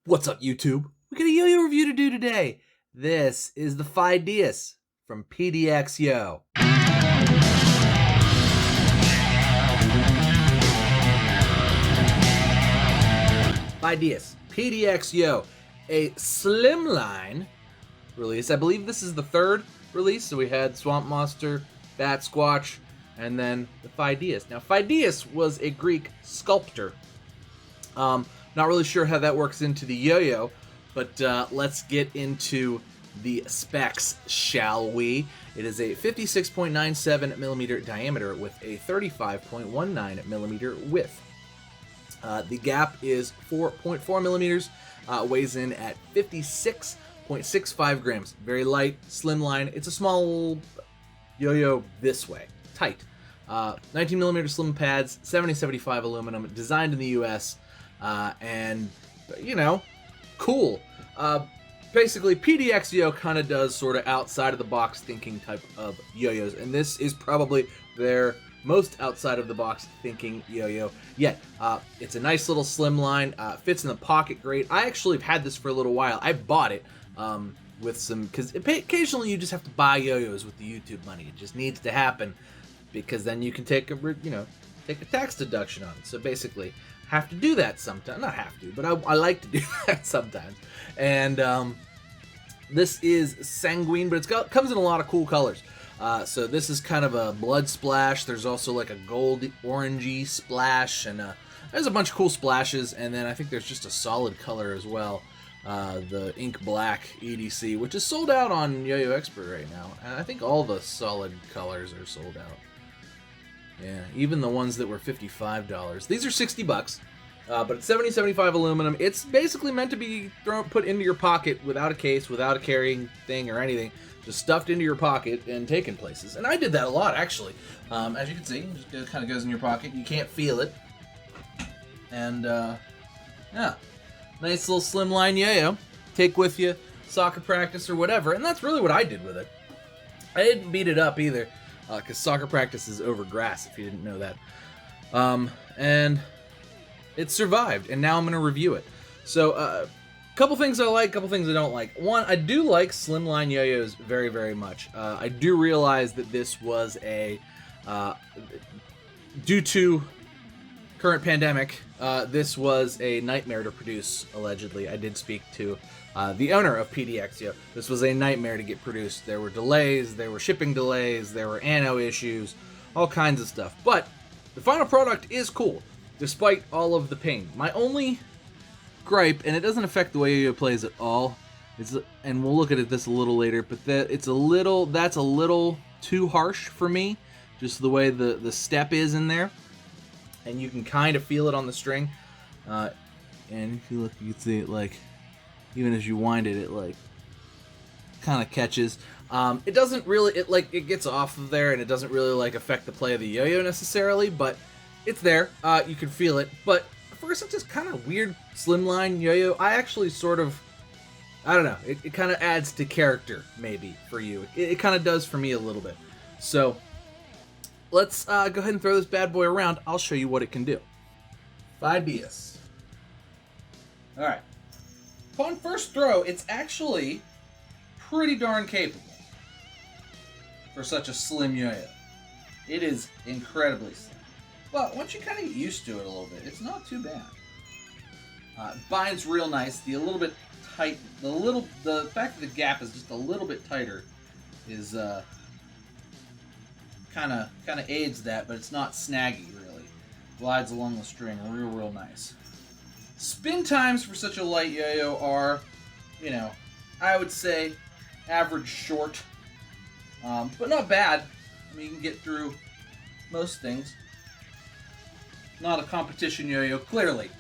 What's up, YouTube? We got a yo-yo review to do today. This is the Phidias from PDX Yo. Phidias, PDX Yo, a slimline release. I believe this is the third release. So we had Swamp Monster, Bat Squatch, and then the Phidias. Now, Phidias was a Greek sculptor. Not really sure how that works into the yo-yo, but let's get into the specs, shall we? It is a 56.97 millimeter diameter with a 35.19 millimeter width. The gap is 4.4 millimeters, weighs in at 56.65 grams. Very light, slimline. It's a small yo-yo this way, tight. 19 millimeter slim pads, 70/75 aluminum, designed in the US. And, you know, cool. Basically, PDX Yo kind of does sort of outside-of-the-box thinking type of yo-yos, and this is probably their most outside-of-the-box thinking yo-yo yet. It's a nice little slimline, fits in the pocket great. I actually have had this for a little while. I bought it with some, because occasionally you just have to buy yo-yos with the YouTube money. It just needs to happen, because then you can take a, take a tax deduction on it. So basically, have to do that sometimes. Not have to, but I like to do that sometimes. And this is sanguine, but comes in a lot of cool colors. So this is kind of a blood splash. There's also like a gold orangey splash, and there's a bunch of cool splashes. And then I think there's just a solid color as well, the ink black EDC, which is sold out on Yo-Yo Expert right now. And I think all the solid colors are sold out. Yeah, even the ones that were $55. These are $60, but it's 70/75 aluminum. It's basically meant to be put into your pocket without a case, without a carrying thing or anything, just stuffed into your pocket and taken places. And I did that a lot, actually. As you can see, it just kind of goes in your pocket. You can't feel it. And, yeah, nice little slimline yo-yo. Take with you soccer practice or whatever, and that's really what I did with it. I didn't beat it up either. Because soccer practice is over grass, if you didn't know that. And it survived, and now I'm going to review it. So, couple things I like, couple things I don't like. One, I do like slimline yo-yos very, very much. I do realize that this was a, due to current pandemic, this was a nightmare to produce, allegedly. I did speak to the owner of PDX Yo. This was a nightmare to get produced. There were delays, there were shipping delays, there were anno issues, all kinds of stuff. But the final product is cool, despite all of the pain. My only gripe, and it doesn't affect the way Yo-Yo plays at all, and we'll look at this a little later, but that's a little too harsh for me, just the way the step is in there. And you can kind of feel it on the string. And if you look, you can see it, like, even as you wind it, it like kind of catches. It doesn't really, it gets off of there, and it doesn't really like affect the play of the yo-yo necessarily, but it's there. You can feel it. But for such a kind of weird slimline yo-yo, I actually sort of, I don't know, it kind of adds to character maybe for you. It kind of does for me a little bit. So let's go ahead and throw this bad boy around. I'll show you what it can do. Phidias. All right. Upon first throw, it's actually pretty darn capable for such a slim yo-yo. It is incredibly slim. But once you kind of get used to it a little bit, it's not too bad. It binds real nice. The little bit tight, the fact that the gap is just a little bit tighter is kind of aids that, but it's not snaggy really. Glides along the string real nice. Spin times for such a light yo-yo are, I would say average short, but not bad. I mean, you can get through most things. Not a competition yo-yo, clearly,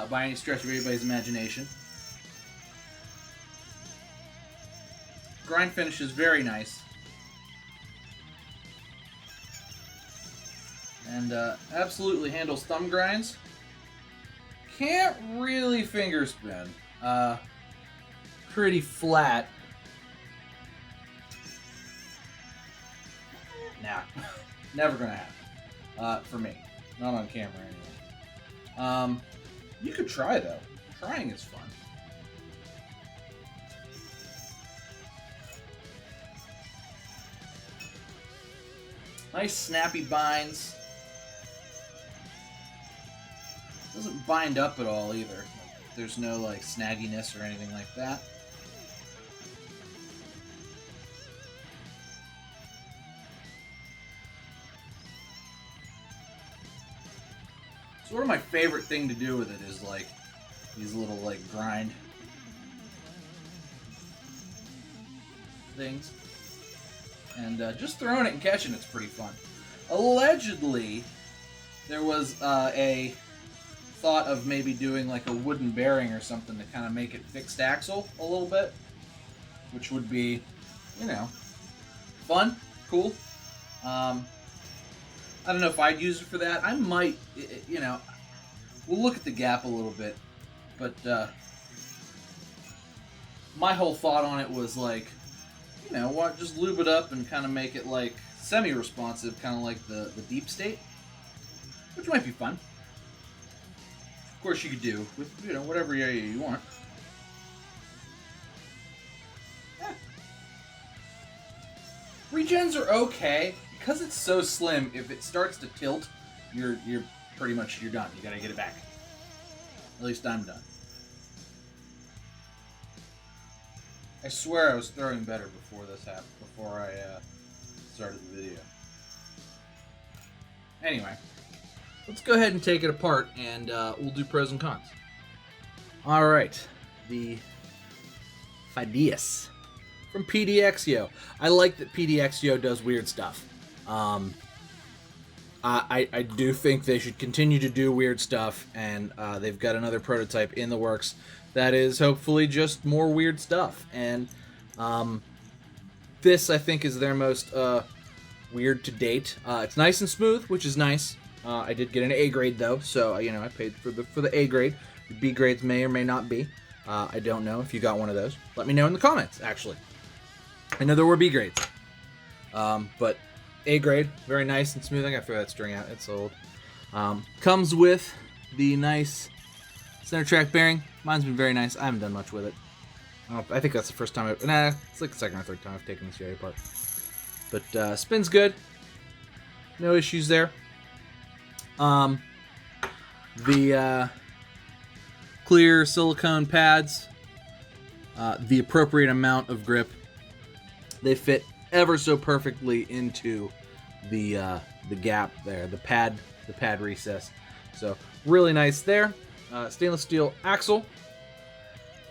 by any stretch of anybody's imagination. Grind finish is very nice. And absolutely handles thumb grinds. Can't really finger spin. Pretty flat. Nah, never gonna happen. For me. Not on camera anyway. You could try though. Trying is fun. Nice snappy binds. Doesn't bind up at all either. There's no like snagginess or anything like that. Sort of my favorite thing to do with it is like these little like grind things. And just throwing it and catching it's pretty fun. Allegedly, there was a thought of maybe doing like a wooden bearing or something to kind of make it fixed axle a little bit, which would be, you know, fun, cool. I don't know if I'd use it for that. I might, you know, we'll look at the gap a little bit, but my whole thought on it was like, you know, what, just lube it up and kind of make it like semi-responsive, kind of like the deep state, which might be fun. Of course, you could do with, you know, whatever area you want. Yeah. Regens are okay because it's so slim. If it starts to tilt, you're pretty much done. You gotta get it back. At least I'm done. I swear I was throwing better before this happened. Before I started the video. Anyway, let's go ahead and take it apart, and we'll do pros and cons. All right, the Phidias from PDX Yo. I like that PDX Yo does weird stuff. I do think they should continue to do weird stuff, and they've got another prototype in the works that is hopefully just more weird stuff. And this, I think, is their most weird to date. It's nice and smooth, which is nice. I did get an A grade though, so you know I paid for the A grade. The B grades may or may not be. I don't know if you got one of those. Let me know in the comments. Actually, I know there were B grades, but A grade, very nice and smooth. I gotta throw that string out. It's old. Comes with the nice center track bearing. Mine's been very nice. I haven't done much with it. I think that's the first time it's like the second or third time I've taken this YoYo apart. But spins good. No issues there. The clear silicone pads, the appropriate amount of grip. They fit ever so perfectly into the gap there, the pad recess. So really nice there. Stainless steel axle.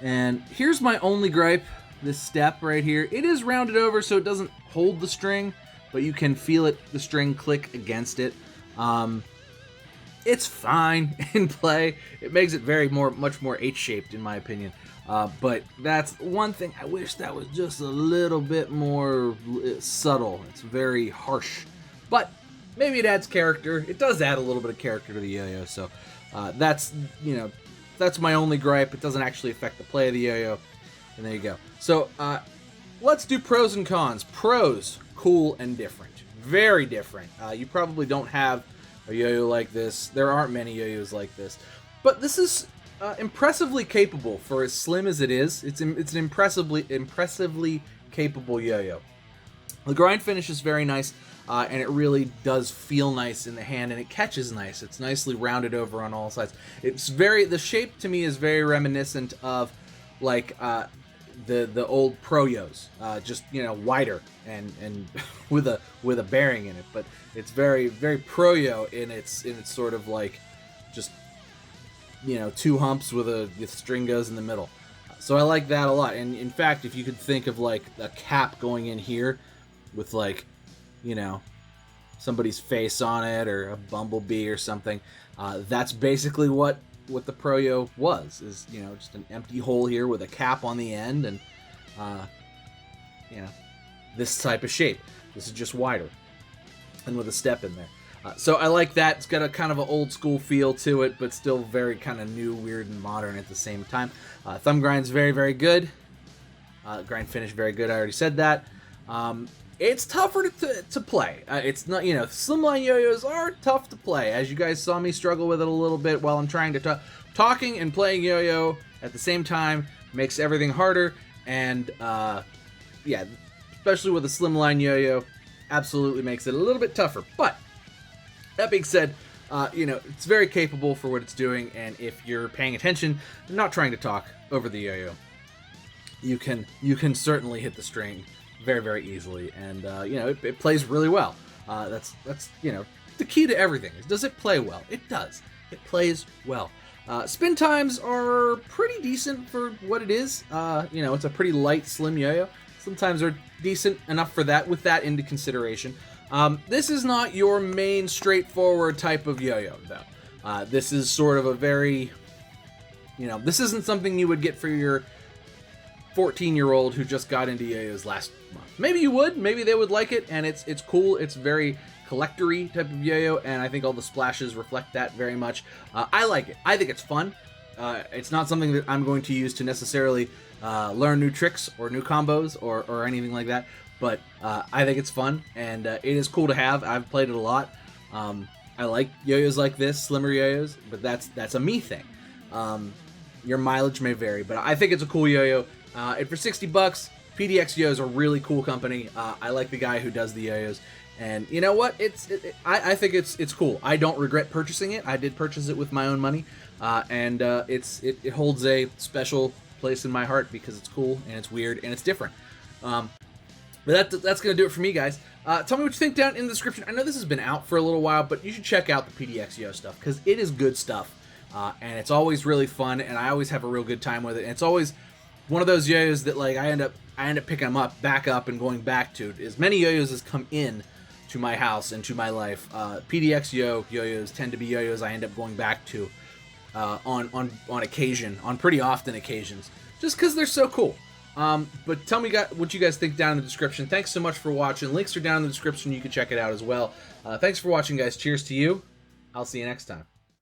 And here's my only gripe, this step right here. It is rounded over so it doesn't hold the string, but you can feel the string click against it. It's fine in play. It makes it much more H-shaped in my opinion. But that's one thing I wish that was just a little bit more subtle. It's very harsh. But maybe it adds character. It does add a little bit of character to the yo-yo, so that's my only gripe. It doesn't actually affect the play of the yo-yo. And there you go. So let's do pros and cons. Pros, cool and different. Very different. You probably don't have a yo-yo like this. There aren't many yo-yos like this. But this is impressively capable for as slim as it is. It's an impressively capable yo-yo. The grind finish is very nice, and it really does feel nice in the hand, and it catches nice. It's nicely rounded over on all sides. The shape to me is very reminiscent of like the old Pro-Yos, just wider and with a bearing in it. But it's very Pro-Yo in its sort of like just two humps with a string goes in the middle. So I like that a lot. And in fact, if you could think of like a cap going in here with like somebody's face on it or a bumblebee or something, that's basically what the Pro-Yo was, is just an empty hole here with a cap on the end, and this type of shape. This is just wider and with a step in there. So I like that. It's got a kind of an old school feel to it, but still very kind of new, weird, and modern at the same time. Thumb grind's very, very good. Grind finish very good. I already said that. It's tougher to play. It's not, slimline yo-yos are tough to play. As you guys saw me struggle with it a little bit while I'm trying to talking and playing yo-yo at the same time makes everything harder. And yeah, especially with a slimline yo-yo, absolutely makes it a little bit tougher. But that being said, you know, it's very capable for what it's doing, and if you're paying attention, not trying to talk over the yo-yo, you can certainly hit the string very, very easily, and you know, it plays really well. That's you know, the key to everything is, does it play well? It does. It plays well. Spin times are pretty decent for what it is. You know, it's a pretty light, slim yo-yo. Sometimes they're decent enough for that, with that into consideration. This is not your main straightforward type of yo-yo, though. This is sort of a very, you know, this isn't something you would get for your 14-year-old who just got into yo-yos last month. Maybe you would, maybe they would like it, and it's cool. It's very collector-y type of yo-yo, and I think all the splashes reflect that very much. I like it. I think it's fun. It's not something that I'm going to use to necessarily learn new tricks or new combos or anything like that, but I think it's fun, and it is cool to have. I've played it a lot. I like yo-yos like this, slimmer yo-yos, but that's a me thing. Your mileage may vary, but I think it's a cool yo-yo. And for $60, PDX Yo is a really cool company. I like the guy who does the yo-yos, and you know what? I think it's cool. I don't regret purchasing it. I did purchase it with my own money, and it holds a special place in my heart because it's cool and it's weird and it's different. But that's going to do it for me, guys. Tell me what you think down in the description. I know this has been out for a little while, but you should check out the PDX Yo stuff because it is good stuff. And it's always really fun, and I always have a real good time with it. And it's always one of those yo-yos that, like, I end up picking them up, back up, and going back to. As many yo-yos as come in to my house and to my life, PDX yo-yos tend to be yo-yos I end up going back to on occasion, on pretty often occasions, just because they're so cool. But tell me what you guys think down in the description. Thanks so much for watching. Links are down in the description. You can check it out as well. Thanks for watching, guys. Cheers to you. I'll see you next time.